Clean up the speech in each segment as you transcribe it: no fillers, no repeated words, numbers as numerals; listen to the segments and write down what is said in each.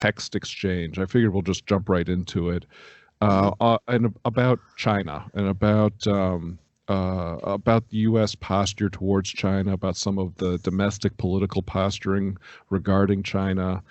text exchange. I figured we'll just jump right into it. And about China and about the U.S. posture towards China, about some of the domestic political posturing regarding China.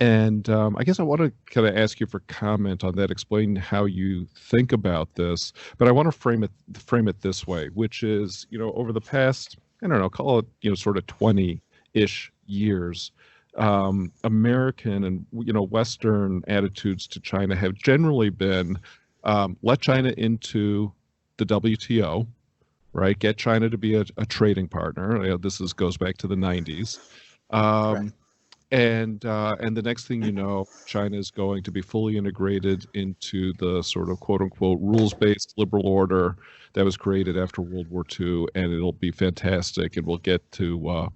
And I guess I want to kind of ask you for comment on that, explain how you think about this. But I want to frame it this way, which is, over the past, I don't know, call it, sort of 20-ish years, American and Western attitudes to China have generally been let China into the WTO, right? Get China to be a trading partner. Goes back to the 90s. Correct. And the next thing you know, China is going to be fully integrated into the sort of quote unquote rules-based liberal order that was created after World War II, and it'll be fantastic. And we'll get to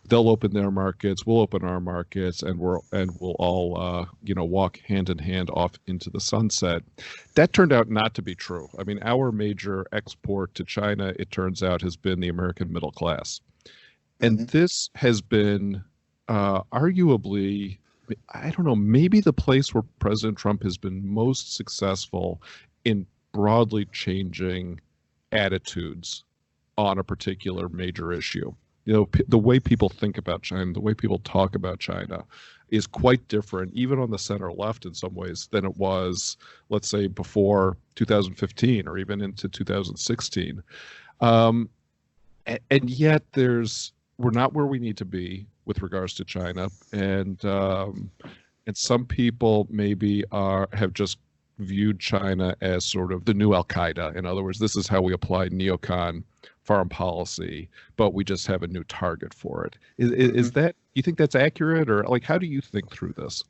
they'll open their markets, we'll open our markets, and we'll all walk hand in hand off into the sunset. That turned out not to be true. I mean, our major export to China, it turns out, has been the American middle class, and this has been arguably, I don't know, maybe the place where President Trump has been most successful in broadly changing attitudes on a particular major issue. The way people think about China, the way people talk about China is quite different, even on the center left in some ways, than it was, let's say, before 2015 or even into 2016. And yet we're not where we need to be with regards to China. And some people maybe have just viewed China as sort of the new Al-Qaeda. In other words, this is how we apply neocon foreign policy, but we just have a new target for it. Is that, you think that's accurate, or how do you think through this?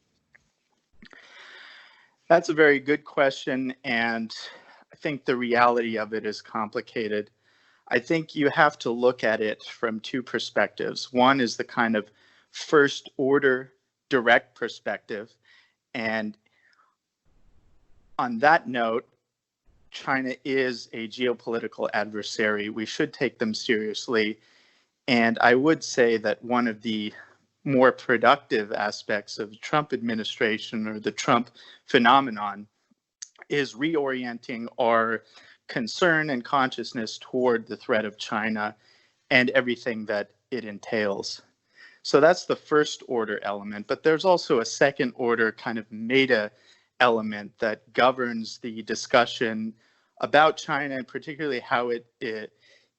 That's a very good question, and I think the reality of it is complicated. I think you have to look at it from two perspectives. One is the kind of first order direct perspective, and on that note, China is a geopolitical adversary. We should take them seriously. And I would say that one of the more productive aspects of the Trump administration, or the Trump phenomenon, is reorienting our concern and consciousness toward the threat of China and everything that it entails. So that's the first order element. But there's also a second order kind of meta element that governs the discussion about China, and particularly how it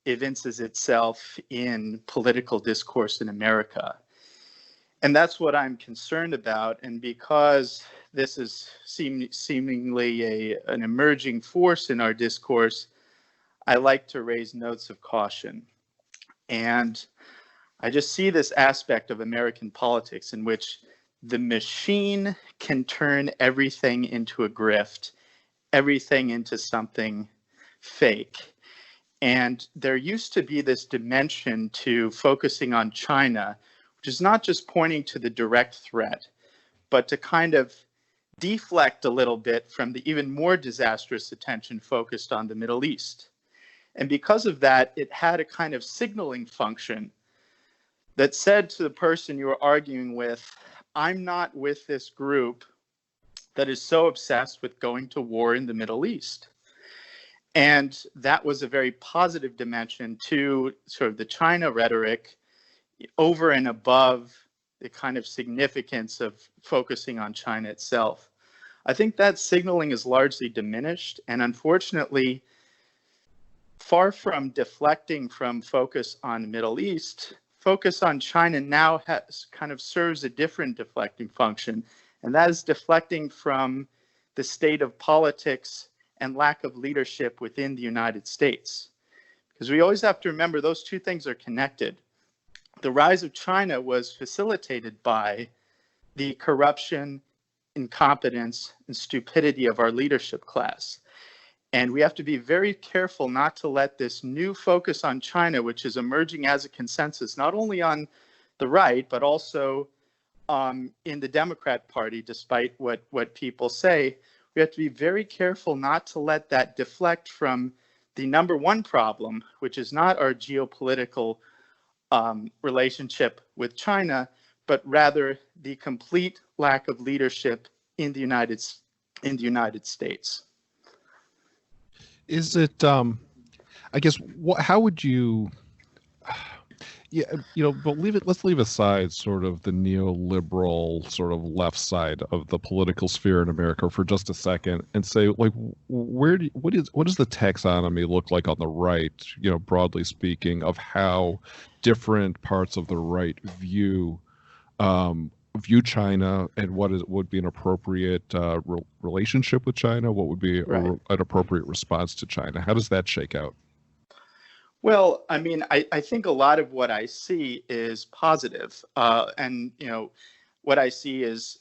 evinces itself in political discourse in America. And that's what I'm concerned about. And because this is seemingly an emerging force in our discourse, I like to raise notes of caution. And I just see this aspect of American politics in which the machine can turn everything into a grift, everything into something fake. And there used to be this dimension to focusing on China, which is not just pointing to the direct threat, but to kind of deflect a little bit from the even more disastrous attention focused on the Middle East. And because of that, it had a kind of signaling function that said to the person you were arguing with, I'm not with this group that is so obsessed with going to war in the Middle East. And that was a very positive dimension to sort of the China rhetoric, over and above the kind of significance of focusing on China itself. I think that signaling is largely diminished, and unfortunately, far from deflecting from focus on the Middle East, focus on China now kind of serves a different deflecting function, and that is deflecting from the state of politics and lack of leadership within the United States. Because we always have to remember those two things are connected. The rise of China was facilitated by the corruption, incompetence, and stupidity of our leadership class. And we have to be very careful not to let this new focus on China, which is emerging as a consensus, not only on the right, but also in the Democrat Party, despite what people say, we have to be very careful not to let that deflect from the number one problem, which is not our geopolitical relationship with China, but rather the complete lack of leadership in the United States. Is it? I guess. How would you? Yeah, but leave it. Let's leave aside sort of the neoliberal sort of left side of the political sphere in America for just a second, and say, like, what does the taxonomy look like on the right? Broadly speaking, of how different parts of the right view China, and would be an appropriate relationship with China. What would be Right. an appropriate response to China? How does that shake out? Well, I mean, I think a lot of what I see is positive. And, what I see is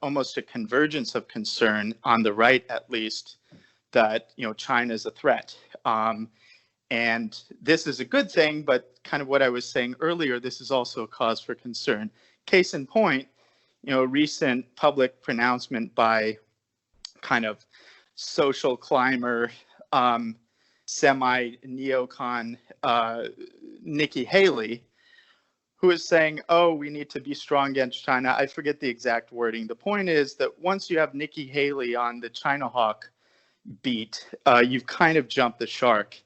almost a convergence of concern on the right, at least, that, China is a threat. And this is a good thing, but kind of what I was saying earlier, this is also a cause for concern. Case in point, a recent public pronouncement by kind of social climber, semi-neocon Nikki Haley, who is saying, oh, we need to be strong against China. I forget the exact wording. The point is that once you have Nikki Haley on the China hawk beat, you've kind of jumped the shark.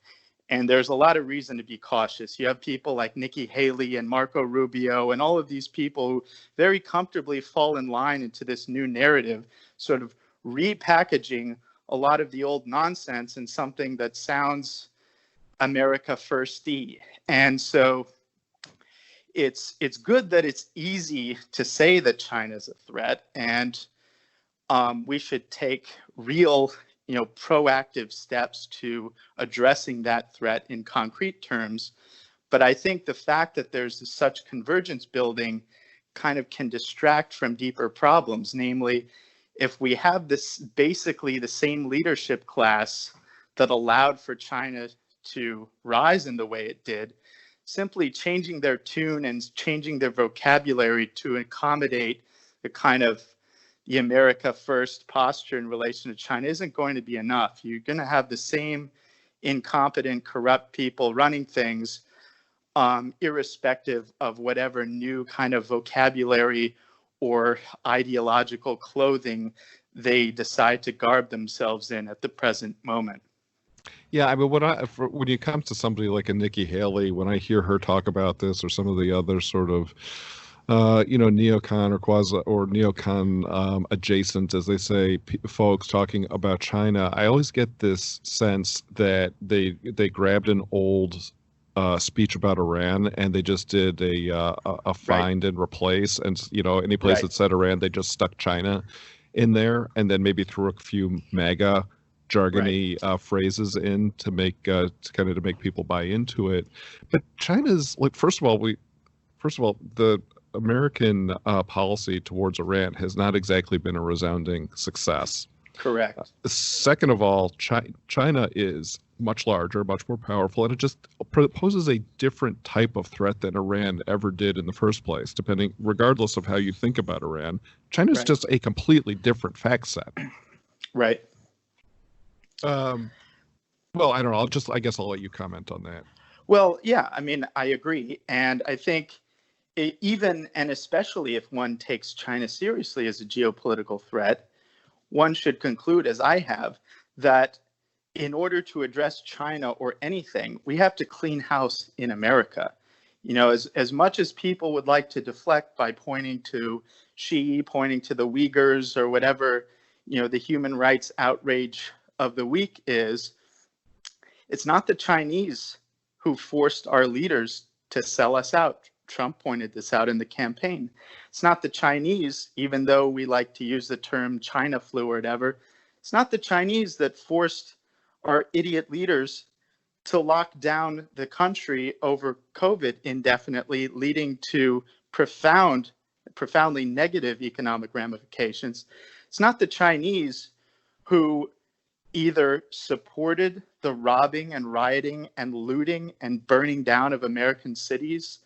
And there's a lot of reason to be cautious. You have people like Nikki Haley and Marco Rubio and all of these people who very comfortably fall in line into this new narrative, sort of repackaging a lot of the old nonsense in something that sounds America firsty. And so it's good that it's easy to say that China's a threat, and we should take real proactive steps to addressing that threat in concrete terms. But I think the fact that there's such convergence building kind of can distract from deeper problems. Namely, if we have this basically the same leadership class that allowed for China to rise in the way it did, simply changing their tune and changing their vocabulary to accommodate the kind of the America first posture in relation to China isn't going to be enough. You're going to have the same incompetent, corrupt people running things, irrespective of whatever new kind of vocabulary or ideological clothing they decide to garb themselves in at the present moment. Yeah, I mean, when you come to somebody like a Nikki Haley, when I hear her talk about this, or some of the other sort of neocon or quasi or neocon adjacent, as they say, folks talking about China, I always get this sense that they grabbed an old speech about Iran and they just did a find and replace, and any place that said Iran, they just stuck China in there, and then maybe threw a few MAGA jargony phrases in to make to make people buy into it. But China's, like, first of all, the American policy towards Iran has not exactly been a resounding success. Correct. Second of all, China is much larger, much more powerful, and it just poses a different type of threat than Iran ever did in the first place. Regardless of how you think about Iran, China's just a completely different fact set. Right. Well, I don't know. I guess I'll let you comment on that. Well, yeah, I mean, I agree. And I think even and especially if one takes China seriously as a geopolitical threat, one should conclude, as I have, that in order to address China or anything, we have to clean house in America. As much as people would like to deflect by pointing to Xi, pointing to the Uyghurs or whatever, the human rights outrage of the week is, it's not the Chinese who forced our leaders to sell us out. Trump pointed this out in the campaign. It's not the Chinese, even though we like to use the term China flu or whatever, it's not the Chinese that forced our idiot leaders to lock down the country over COVID indefinitely, leading to profoundly negative economic ramifications. It's not the Chinese who either supported the robbing and rioting and looting and burning down of American cities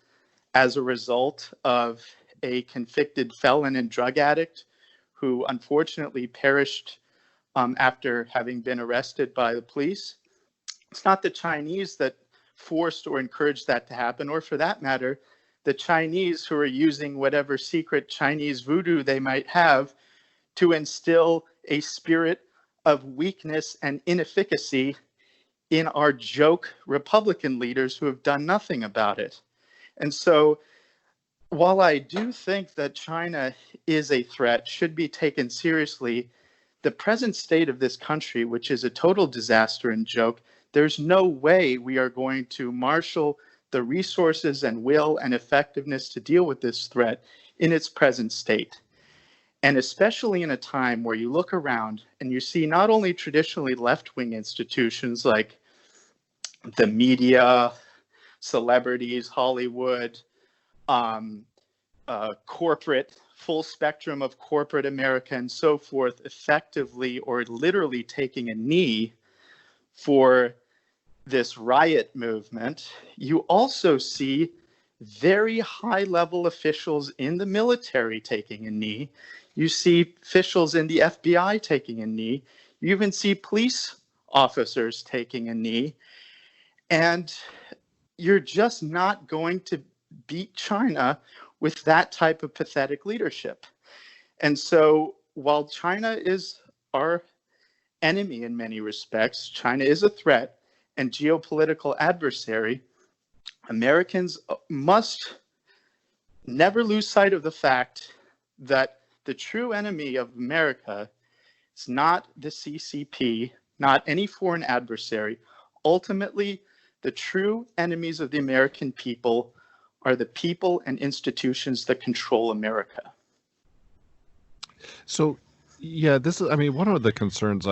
as a result of a convicted felon and drug addict who unfortunately perished after having been arrested by the police. It's not the Chinese that forced or encouraged that to happen, or for that matter, the Chinese who are using whatever secret Chinese voodoo they might have to instill a spirit of weakness and inefficacy in our joke Republican leaders who have done nothing about it. And so while I do think that China is a threat, should be taken seriously, the present state of this country, which is a total disaster and joke, there's no way we are going to marshal the resources and will and effectiveness to deal with this threat in its present state. And especially in a time where you look around and you see not only traditionally left-wing institutions like the media, celebrities, Hollywood, corporate, full spectrum of corporate America and so forth, effectively or literally taking a knee for this riot movement, you also see very high-level officials in the military taking a knee. You see officials in the FBI taking a knee. You even see police officers taking a knee. And you're just not going to beat China with that type of pathetic leadership. And so while China is our enemy in many respects, China is a threat and geopolitical adversary, Americans must never lose sight of the fact that the true enemy of America is not the CCP, not any foreign adversary. Ultimately, the true enemies of the American people are the people and institutions that control America. So, yeah, this is, I mean, one of the concerns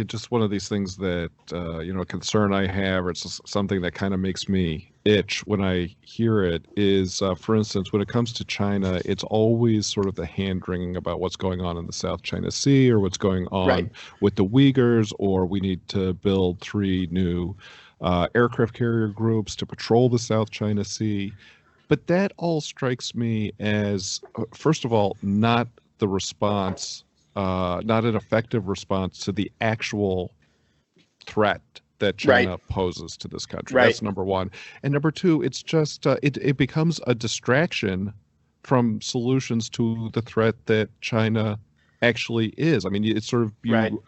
just one of these things that, a concern I have, or it's just something that kind of makes me itch when I hear it is, for instance, when it comes to China, it's always sort of the hand-wringing about what's going on in the South China Sea or what's going on with the Uyghurs, or we need to build 3 new aircraft carrier groups to patrol the South China Sea. But that all strikes me as, first of all, not the response, not an effective response to the actual threat that China poses to this country. That's number one. And number two, it's just, it becomes a distraction from solutions to the threat that China actually is. I mean, it's sort of,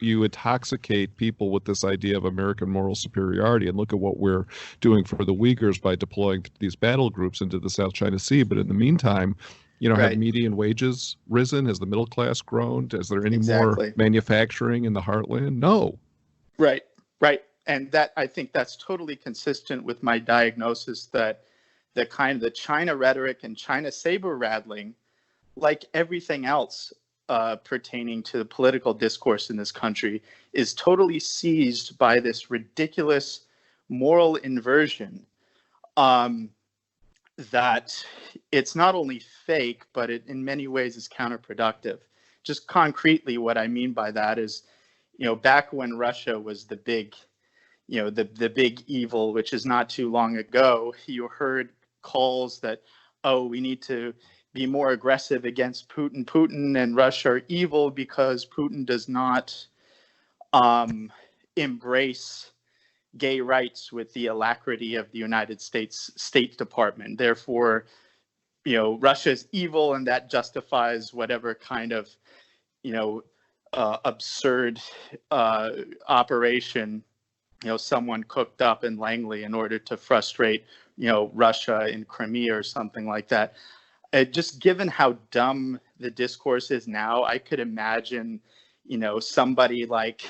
you intoxicate people with this idea of American moral superiority, and look at what we're doing for the Uyghurs by deploying these battle groups into the South China Sea. But in the meantime, have median wages risen? Has the middle class grown? Is there any more manufacturing in the heartland? No. Right. And that, I think that's totally consistent with my diagnosis that the China rhetoric and China saber rattling, like everything else pertaining to the political discourse in this country, is totally seized by this ridiculous moral inversion that it's not only fake, but it in many ways is counterproductive. Just concretely, what I mean by that is, back when Russia was the big, the big evil, which is not too long ago, you heard calls that, we need to be more aggressive against Putin. Putin and Russia are evil because Putin does not embrace gay rights with the alacrity of the United States State Department. Therefore, Russia is evil, and that justifies whatever kind of, absurd operation, someone cooked up in Langley in order to frustrate, Russia in Crimea or something like that. Just given how dumb the discourse is now, I could imagine, somebody like,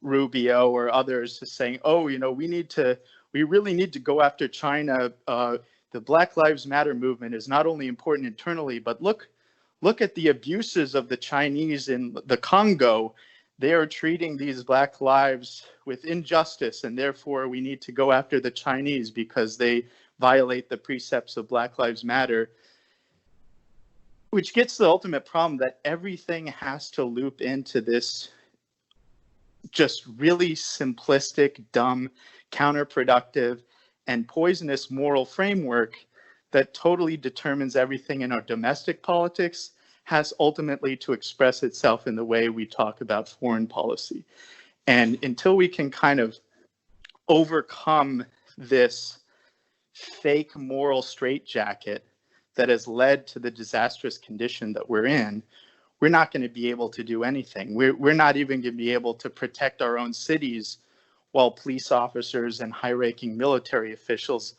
Rubio or others saying, we really need to go after China. The Black Lives Matter movement is not only important internally, but look at the abuses of the Chinese in the Congo. They are treating these Black lives with injustice, and therefore we need to go after the Chinese because they violate the precepts of Black Lives Matter, which gets to the ultimate problem that everything has to loop into this just really simplistic, dumb, counterproductive, and poisonous moral framework that totally determines everything in our domestic politics has ultimately to express itself in the way we talk about foreign policy. And until we can kind of overcome this fake moral straitjacket that has led to the disastrous condition that we're in, we're not going to be able to do anything. We're not even going to be able to protect our own cities while police officers and high-ranking military officials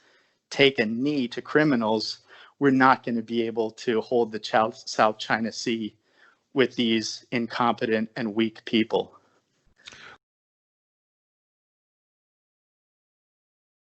take a knee to criminals. We're not going to be able to hold the South China Sea with these incompetent and weak people.